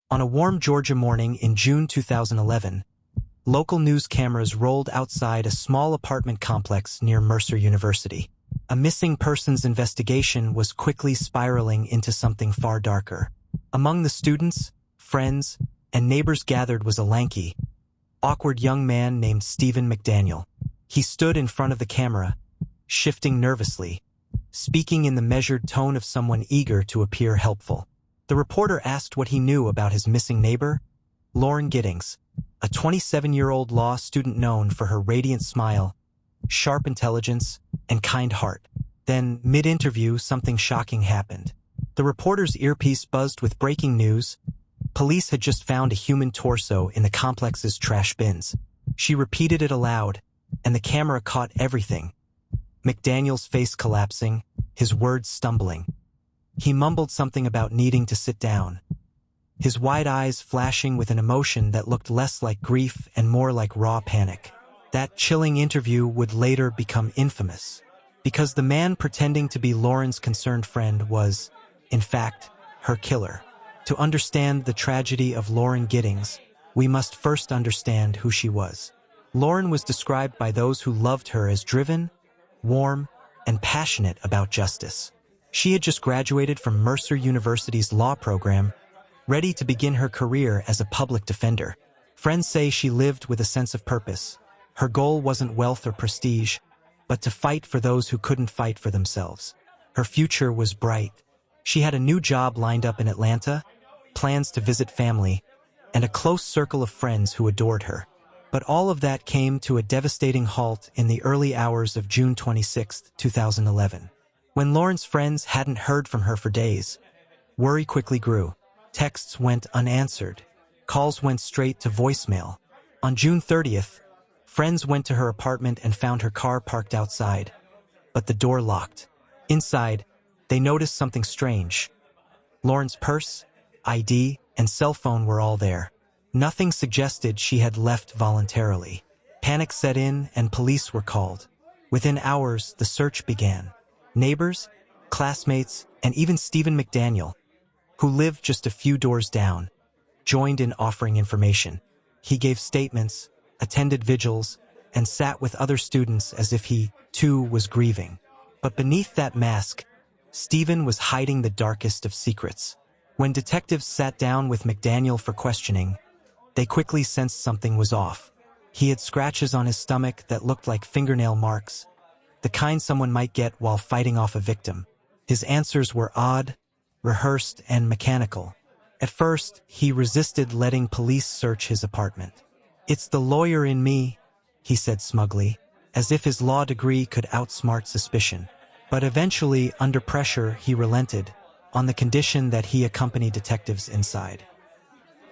On a warm Georgia morning in June 2011, local news cameras rolled outside a small apartment complex near Mercer University. A missing persons investigation was quickly spiraling into something far darker. Among the students, friends, and neighbors gathered was a lanky, awkward young man named Stephen McDaniel. He stood in front of the camera, shifting nervously, speaking in the measured tone of someone eager to appear helpful. The reporter asked what he knew about his missing neighbor, Lauren Giddings, a 27-year-old law student known for her radiant smile, sharp intelligence, and kind heart. Then, mid-interview, something shocking happened. The reporter's earpiece buzzed with breaking news. Police had just found a human torso in the complex's trash bins. She repeated it aloud, and the camera caught everything. McDaniel's face collapsing, his words stumbling. He mumbled something about needing to sit down, his wide eyes flashing with an emotion that looked less like grief and more like raw panic. That chilling interview would later become infamous, because the man pretending to be Lauren's concerned friend was, in fact, her killer. To understand the tragedy of Lauren Giddings, we must first understand who she was. Lauren was described by those who loved her as driven, warm, and passionate about justice. She had just graduated from Mercer University's law program, ready to begin her career as a public defender. Friends say she lived with a sense of purpose. Her goal wasn't wealth or prestige, but to fight for those who couldn't fight for themselves. Her future was bright. She had a new job lined up in Atlanta, plans to visit family, and a close circle of friends who adored her. But all of that came to a devastating halt in the early hours of June 26, 2011. When Lauren's friends hadn't heard from her for days, worry quickly grew. Texts went unanswered. Calls went straight to voicemail. On June 30th, friends went to her apartment and found her car parked outside, but the door locked. Inside, they noticed something strange. Lauren's purse, ID, and cell phone were all there. Nothing suggested she had left voluntarily. Panic set in and police were called. Within hours, the search began. Neighbors, classmates, and even Stephen McDaniel, who lived just a few doors down, joined in offering information. He gave statements, attended vigils, and sat with other students as if he, too, was grieving. But beneath that mask, Stephen was hiding the darkest of secrets. When detectives sat down with McDaniel for questioning, they quickly sensed something was off. He had scratches on his stomach that looked like fingernail marks, the kind someone might get while fighting off a victim. His answers were odd, rehearsed, and mechanical. At first, he resisted letting police search his apartment. "It's the lawyer in me," he said smugly, as if his law degree could outsmart suspicion. But eventually, under pressure, he relented, on the condition that he accompany detectives inside.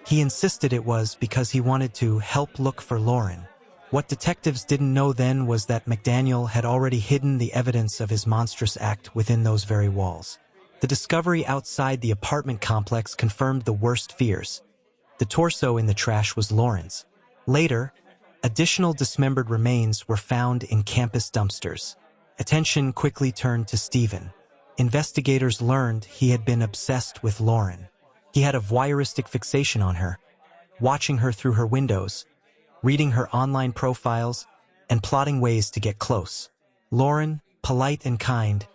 He insisted it was because he wanted to help look for Lauren. What detectives didn't know then was that McDaniel had already hidden the evidence of his monstrous act within those very walls. The discovery outside the apartment complex confirmed the worst fears. The torso in the trash was Lauren's. Later, additional dismembered remains were found in campus dumpsters. Attention quickly turned to Stephen. Investigators learned he had been obsessed with Lauren. He had a voyeuristic fixation on her, watching her through her windows, reading her online profiles, and plotting ways to get close. Lauren, polite and kind,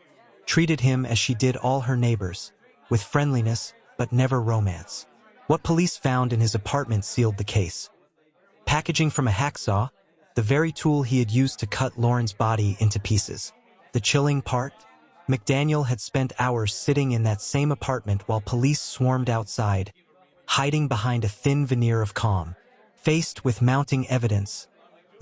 treated him as she did all her neighbors, with friendliness but never romance. What police found in his apartment sealed the case. Packaging from a hacksaw, the very tool he had used to cut Lauren's body into pieces. The chilling part? McDaniel had spent hours sitting in that same apartment while police swarmed outside, hiding behind a thin veneer of calm. Faced with mounting evidence,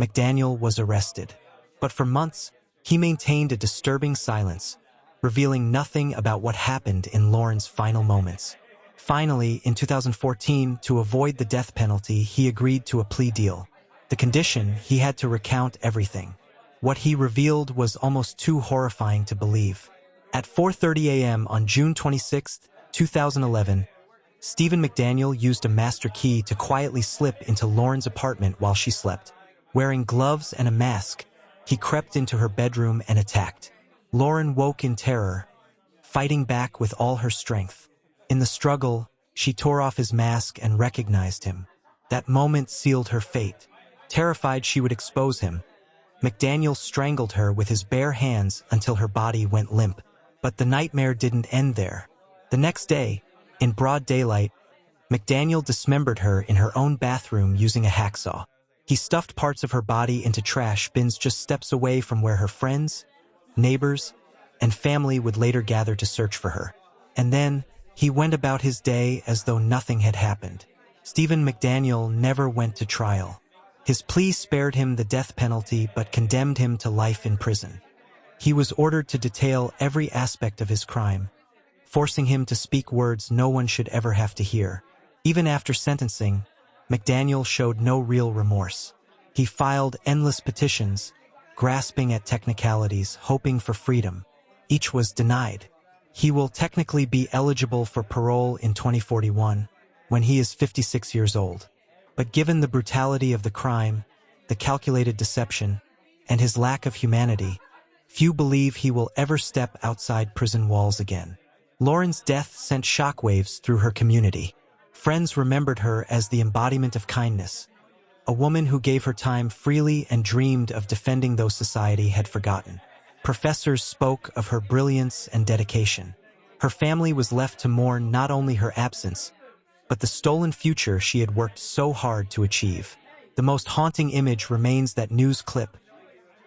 McDaniel was arrested. But for months, he maintained a disturbing silence, revealing nothing about what happened in Lauren's final moments. Finally, in 2014, to avoid the death penalty, he agreed to a plea deal. The condition, he had to recount everything. What he revealed was almost too horrifying to believe. At 4:30 a.m. on June 26, 2011, Stephen McDaniel used a master key to quietly slip into Lauren's apartment while she slept. Wearing gloves and a mask, he crept into her bedroom and attacked. Lauren woke in terror, fighting back with all her strength. In the struggle, She tore off his mask and recognized him. That moment sealed her fate. Terrified she would expose him, McDaniel strangled her with his bare hands until her body went limp. But the nightmare didn't end there. The next day, in broad daylight, McDaniel dismembered her in her own bathroom using a hacksaw. He stuffed parts of her body into trash bins just steps away from where her friends, neighbors, and family would later gather to search for her. And then, he went about his day as though nothing had happened. Stephen McDaniel never went to trial. His plea spared him the death penalty but condemned him to life in prison. He was ordered to detail every aspect of his crime, forcing him to speak words no one should ever have to hear. Even after sentencing, McDaniel showed no real remorse. He filed endless petitions, grasping at technicalities, hoping for freedom. Each was denied. He will technically be eligible for parole in 2041, when he is 56 years old. But given the brutality of the crime, the calculated deception, and his lack of humanity, few believe he will ever step outside prison walls again. Lauren's death sent shockwaves through her community. Friends remembered her as the embodiment of kindness, a woman who gave her time freely and dreamed of defending those society had forgotten. Professors spoke of her brilliance and dedication. Her family was left to mourn not only her absence, but the stolen future she had worked so hard to achieve. The most haunting image remains that news clip.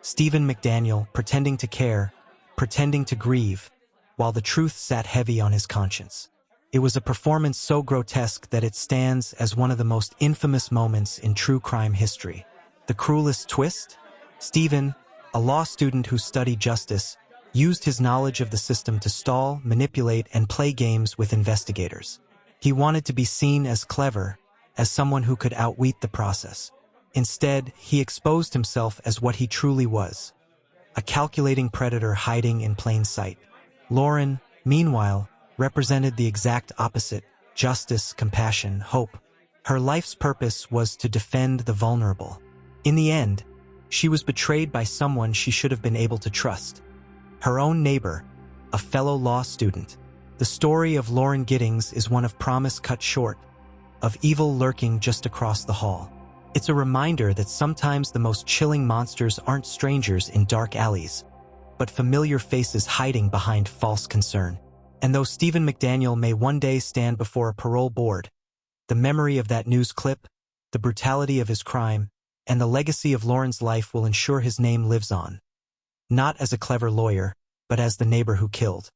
Stephen McDaniel pretending to care, pretending to grieve, while the truth sat heavy on his conscience. It was a performance so grotesque that it stands as one of the most infamous moments in true crime history. The cruelest twist? Stephen, a law student who studied justice, used his knowledge of the system to stall, manipulate, and play games with investigators. He wanted to be seen as clever, as someone who could outwit the process. Instead, he exposed himself as what he truly was, a calculating predator hiding in plain sight. Lauren, meanwhile, represented the exact opposite: justice, compassion, hope. Her life's purpose was to defend the vulnerable. In the end, she was betrayed by someone she should have been able to trust: her own neighbor, a fellow law student. The story of Lauren Giddings is one of promise cut short, of evil lurking just across the hall. It's a reminder that sometimes the most chilling monsters aren't strangers in dark alleys, but familiar faces hiding behind false concern. And though Stephen McDaniel may one day stand before a parole board, the memory of that news clip, the brutality of his crime, and the legacy of Lauren's life will ensure his name lives on. Not as a clever lawyer, but as the neighbor who killed.